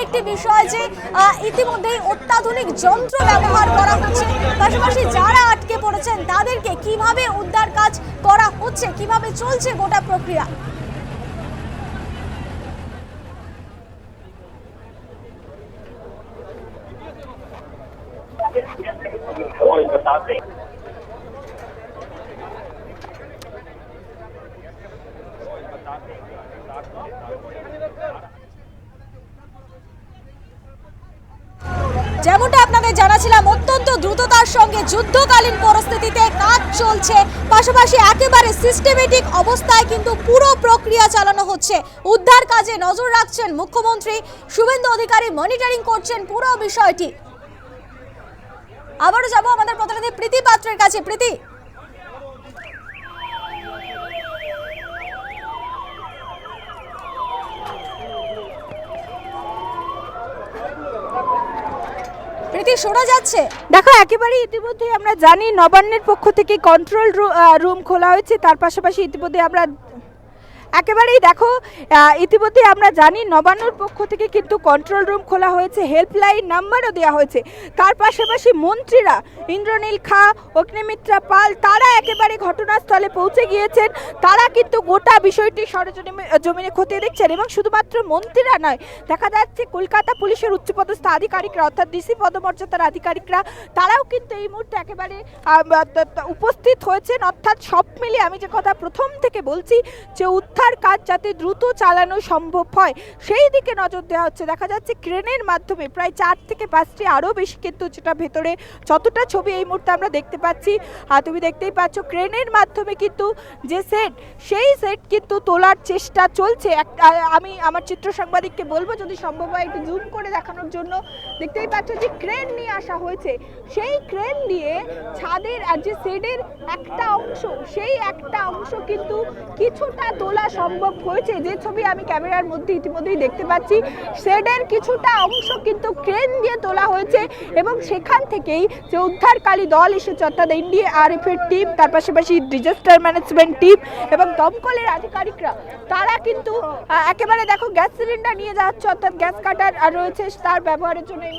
একটি বিষয় যে ইতিমধ্যেই অত্যাধুনিক যন্ত্র ব্যবহার করা হচ্ছে, পাশাপাশি যারা আটকে পড়েছেন তাদেরকে কিভাবে উদ্ধার কাজ করা হচ্ছে, কিভাবে চলছে গোটা প্রক্রিয়া। যেমনটা আপনাদের জানাছিলাম, অত্যন্ত দ্রুততার সঙ্গে যুদ্ধকালীন পরিস্থিতিতে কাজ চলছে, পাশাপাশি একেবারে সিস্টেমেটিক অবস্থায় কিন্তু পুরো প্রক্রিয়া চালানো হচ্ছে। উদ্ধার কাজে নজর রাখছেন মুখ্যমন্ত্রী শুভেন্দু অধিকারী, মনিটরিং করছেন পুরো বিষয়টি। আবারও যাব আমাদের প্রতিনিধি প্রীতি পাত্রের কাছে। প্রীতি, শোনা যাচ্ছে? দেখো, একেবারে ইতিমধ্যে আমরা জানি নবান্নের পক্ষ থেকে কন্ট্রোল রুম খোলা হয়েছে। তার পাশাপাশি ইতিমধ্যে আমরা একেবারেই দেখো ইতিমধ্যে আমরা জানি নবান্নর পক্ষ থেকে কিন্তু কন্ট্রোল রুম খোলা হয়েছে, হেল্পলাইন নাম্বারও দেওয়া হয়েছে। তার পাশাপাশি মন্ত্রীরা ইন্দ্রনীল খা, অগ্নিমিত্রা পাল তারা একেবারে ঘটনাস্থলে পৌঁছে গিয়েছেন। তারা কিন্তু গোটা বিষয়টি সরেজমিনে খতিয়ে দেখছেন। এবং শুধুমাত্র মন্ত্রীরা নয়, দেখা যাচ্ছে কলকাতা পুলিশের উচ্চপদস্থ আধিকারিকরা অর্থাৎ ডিসি পদমর্যাদার আধিকারিকরা তারাও কিন্তু এই মুহূর্তে একেবারে উপস্থিত হয়েছেন। অর্থাৎ সব মিলিয়ে আমি যে কথা প্রথম থেকে বলছি যে উদ্ধার কাজ যাতে দ্রুত চালানো সম্ভব হয় সেই দিকে নজর দেওয়া হচ্ছে। দেখা যাচ্ছে ক্রেনের মাধ্যমে প্রায় 4 থেকে 5টি আরও বেশি কিন্তু যেটা ভেতরে যতটা ছবি এই মুহূর্তে আমরা দেখতে পাচ্ছি, তুমি দেখতেই পাচ্ছ ক্রেনের মাধ্যমে কিন্তু যে সেই সেট কিন্তু তোলার চেষ্টা চলছে। আমি আমার চিত্র সাংবাদিককে বলবো যদি সম্ভব হয় একটু জুম করে দেখানোর জন্য। দেখতেই পাচ্ছ যে ক্রেন নিয়ে আসা হয়েছে, সেই ক্রেন দিয়ে ছাদের আর যে শেডের একটা অংশ, সেই একটা অংশ কিন্তু কিছুটা তোলা সম্ভব হয়েছে। যে ছবি আমি ক্যামেরার মধ্যে ইতিমধ্যেই দেখতে পাচ্ছি, শেডের কিছুটা অংশ কিন্তু ক্রেন দিয়ে তোলা হয়েছে এবং সেখান থেকেই যে উদ্ধারকারী দল এসেছে অর্থাৎ এনডিআরএফ এর টিম, তার পাশাপাশি ডিজাস্টার ম্যানেজমেন্ট টিম এবং দমকলের আধিকারিকরা তারা কিন্তু একেবারে দেখো গ্যাস সিলিন্ডার নিয়ে যাচ্ছে, অর্থাৎ গ্যাস কাটার রয়েছে তার ব্যবহারের জন্য। এই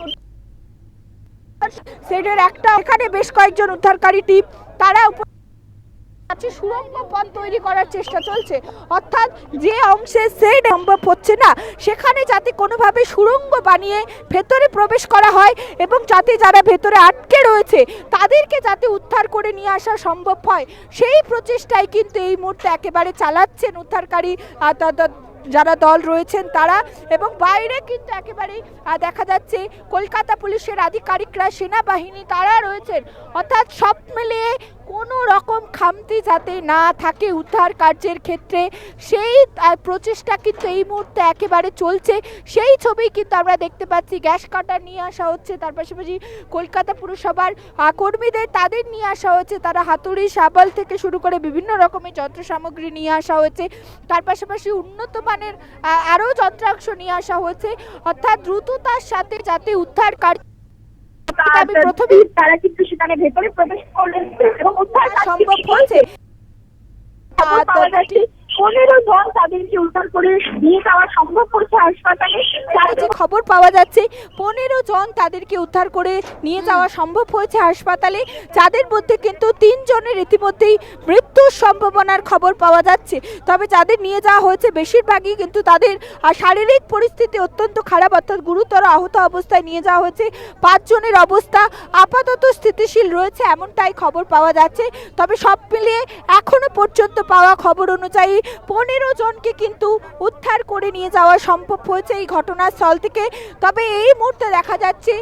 শেডের একটা এখানে বেশ কয়েকজন উদ্ধারকারী টিম তারা সুড়ঙ্গ পথ তৈরি করার চেষ্টা চলছে। অর্থাৎ যে অংশে শেড সম্ভব হচ্ছে না সেখানে যাতে কোনোভাবে সুড়ঙ্গ বানিয়ে ভেতরে প্রবেশ করা হয় এবং যাতে যারা ভেতরে আটকে রয়েছে তাদেরকে যাতে উদ্ধার করে নিয়ে আসা সম্ভব হয় সেই প্রচেষ্টাই কিন্তু এই মুহূর্তে একেবারে চালাচ্ছেন উদ্ধারকারী যারা দল রয়েছেন তারা। এবং বাইরে কিন্তু একেবারেই দেখা যাচ্ছে কলকাতা পুলিশের আধিকারিকরা, সেনাবাহিনী তারা রয়েছেন। অর্থাৎ সব মিলিয়ে কোনো রকম খামতি যাতে না থাকে উদ্ধার কার্যের ক্ষেত্রে সেই প্রচেষ্টা কিন্তু এই মুহূর্তে একেবারে চলছে। সেই ছবি কিন্তু আমরা দেখতে পাচ্ছি, গ্যাস কাটার নিয়ে আসা হচ্ছে, তার পাশাপাশি কলকাতা পুরসভার কর্মীদের তাদের নিয়ে আসা হয়েছে, তারা হাতুড়ি শাবল থেকে শুরু করে বিভিন্ন রকমের যন্ত্র সামগ্রী নিয়ে আসা হয়েছে। তার পাশাপাশি উন্নত মানের আরও যন্ত্রাংশ নিয়ে আসা হয়েছে। অর্থাৎ দ্রুততার সাথে যাতে উদ্ধার কার্য তারা কিন্তু সেখানে ভেতরে প্রবেশ করলেন এবং উদ্ধার সম্ভব হয়েছে। 15 জন তাদেরকে উদ্ধার করে নিয়ে যাওয়া সম্ভব হয়েছে হাসপাতালে। যে খবর পাওয়া যাচ্ছে 15 জন তাদেরকে উদ্ধার করে নিয়ে যাওয়া সম্ভব হয়েছে হাসপাতালে, যাদের মধ্যে কিন্তু 3 জনের ইতিমধ্যেই মৃত্যুর সম্ভাবনার খবর পাওয়া যাচ্ছে। তবে যাদের নিয়ে যাওয়া হয়েছে বেশিরভাগই কিন্তু তাদের শারীরিক পরিস্থিতি অত্যন্ত খারাপ, অর্থাৎ গুরুতর আহত অবস্থায় নিয়ে যাওয়া হয়েছে। 5 জনের অবস্থা আপাতত স্থিতিশীল রয়েছে এমনটাই খবর পাওয়া যাচ্ছে। তবে সব মিলিয়ে এখনো পর্যন্ত পাওয়া খবর অনুযায়ী 15 জনকে কিন্তু উদ্ধার করে নিয়ে যাওয়া সম্ভব হয়েছে এই ঘটনাস্থল থেকে। তবে এই মুহূর্তে দেখা যাচ্ছে